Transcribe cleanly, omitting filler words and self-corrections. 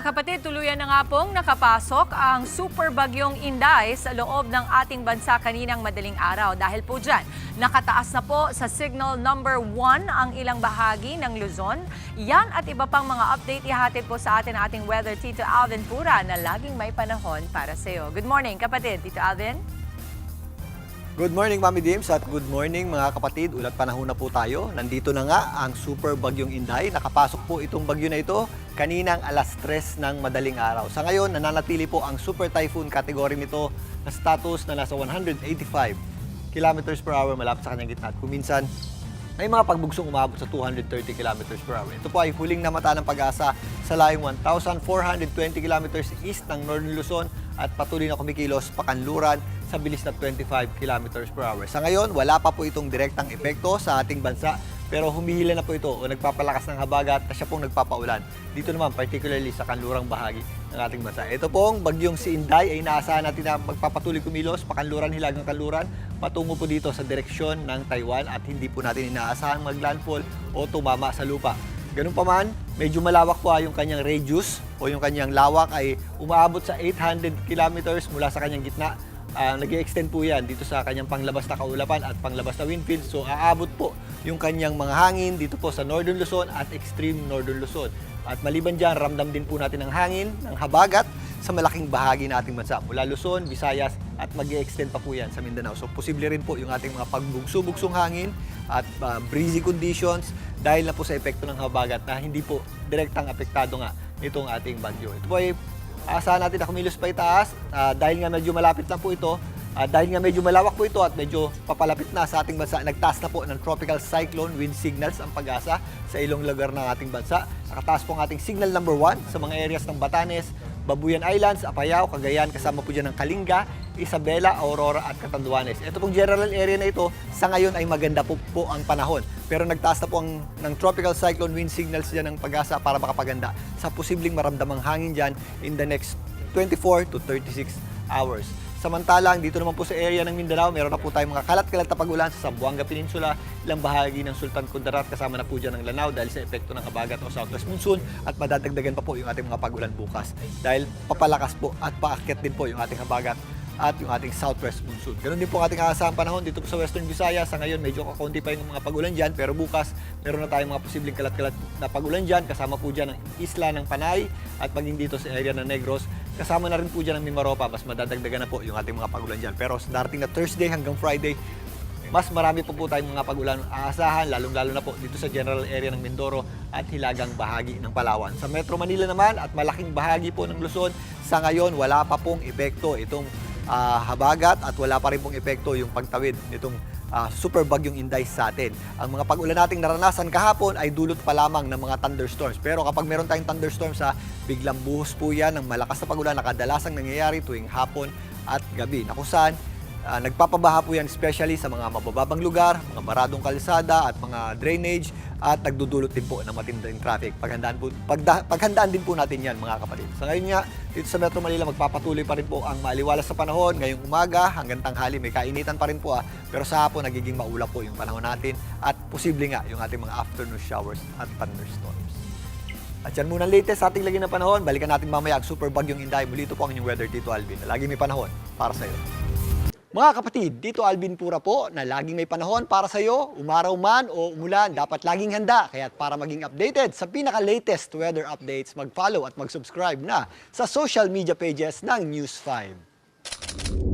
kapatid, tuluyan na nga pong nakapasok ang super bagyong Inday sa loob ng ating bansa kaninang madaling araw. Dahil po dyan, nakataas na po sa signal number 1 ang ilang bahagi ng Luzon. Yan at iba pang mga update ihatid po sa atin ating weather Tito Alvin Pura na laging may panahon para sa iyo. Good morning kapatid, Tito Alvin. Good morning, Mami Dims, at good morning mga kapatid. Ulat panahon na po tayo. Nandito na nga ang super bagyong Inday. Nakapasok po itong bagyo na ito kaninang alas 3 ng madaling araw. Sa ngayon, nananatili po ang super typhoon category nito na status na nasa 185 kilometers per hour malapit sa kanyang gitna. At kuminsan, may mga pagbugsong umabot sa 230 kilometers per hour. Ito po ay huling namata ng Pag-asa sa layong 1,420 kilometers east ng Northern Luzon at patuloy na kumikilos pakanluran sa bilis na 25 kilometers per hour. Sa ngayon, wala pa po itong direktang epekto sa ating bansa, pero humihila na po ito o nagpapalakas ng habagat at siya pong nagpapaulan. Dito naman, particularly sa kanlurang bahagi ng ating bansa. Ito pong bagyong si Inday ay inaasahan natin na magpapatuloy kumilos, pakanluran, hilagang kanluran, patungo po dito sa direksyon ng Taiwan at hindi po natin inaasahang maglandfall o tumama sa lupa. Ganun pa man, medyo malawak po yung kanyang radius o yung kanyang lawak ay umaabot sa 800 kilometers mula sa kanyang gitna. Nag-i-extend po yan dito sa kanyang panglabas na kaulapan at panglabas na windfield. So aabot po yung kanyang mga hangin dito po sa Northern Luzon at extreme Northern Luzon. At maliban dyan, ramdam din po natin ang hangin, ng habagat sa malaking bahagi ng ating bansa. Mula Luzon, Visayas at mag-i-extend pa po yan sa Mindanao. So posible rin po yung ating mga pagbugso-bugsong hangin at breezy conditions dahil na po sa epekto ng habagat na hindi po direktang apektado nga itong ating bagyo. Ito po ay asahan natin na kumilos pa itaas dahil nga medyo malapit lang po ito. Dahil nga medyo malawak po ito at medyo papalapit na sa ating bansa, nagtaas na po ng tropical cyclone wind signals ang Pag-asa sa ilong lugar ng ating bansa. Nakataas po ang ating signal number 1 sa mga areas ng Batanes, Babuyan Islands, Apayao, Cagayan, kasama po dyan ng Kalinga, Isabela, Aurora at Catanduanes. Ito pong general area na ito, sa ngayon ay maganda po ang panahon. Pero nagtaas na po ng tropical cyclone wind signals dyan ng Pag-asa para makapaganda sa posibleng maramdamang hangin dyan in the next 24 to 36 hours. Samantalang dito naman po sa area ng Mindanao, meron na po tayong mga kalat-kalat na pag-ulan sa Zamboanga Peninsula, ilang bahagi ng Sultan Kudarat, kasama na po dyan ng Lanao dahil sa epekto ng habagat o southwest monsoon at madadagdagan pa po yung ating mga pag-ulan bukas dahil papalakas po at paakyat din po yung ating habagat at yung ating southwest monsoon. Ganun din po ang ating aasahang panahon dito po sa Western Visayas. Sa ngayon, medyo kakaunti pa yung mga pag-ulan dyan, pero bukas meron na tayong mga posibleng kalat-kalat na pag-ulan dyan. Kasama po dyan ang isla ng Panay at maging dito sa area ng Negros. Kasama na rin po dyan ang Mimaropa, mas madadagdagan na po yung ating mga pag-ulan dyan. Pero sa darating na Thursday hanggang Friday, mas marami po tayong mga pag-ulan aasahan, lalong-lalo na po dito sa general area ng Mindoro at hilagang bahagi ng Palawan. Sa Metro Manila naman at malaking bahagi po ng Luzon, sa ngayon wala pa pong epekto itong habagat at wala pa rin pong epekto yung pagtawid nitong super bagyong Inday sa atin. Ang mga pag-ulan nating naranasan kahapon ay dulot pa lamang ng mga thunderstorms. Pero kapag meron tayong thunderstorms, biglang buhos po yan ng malakas na pag-ulan na kadalasang nangyayari tuwing hapon at gabi. Na kung saan, nagpapabaha po yan especially sa mga mabababang lugar, mga baradong kalsada at mga drainage at nagdudulot din po ng matinding traffic. Paghandaan din po natin yan mga kapatid. Sa ngayon nga, dito sa Metro Manila magpapatuloy pa rin po ang maaliwalas sa panahon. Ngayong umaga hanggang tanghali may kainitan pa rin po pero sa hapon nagiging maulap po yung panahon natin at posible nga yung ating mga afternoon showers at thunderstorms. At yan muna ang latest sa ating lagi ng panahon. Balikan natin mamaya ang super bagyong Inday. Muli ito po ang inyong weather Tito Alvin na lagi may panahon para sa iyo. Mga kapatid, dito Alvin Pura po na laging may panahon para sa iyo, umaraw man o umulan, dapat laging handa. Kaya para maging updated sa pinaka-latest weather updates, mag-follow at mag-subscribe na sa social media pages ng News 5.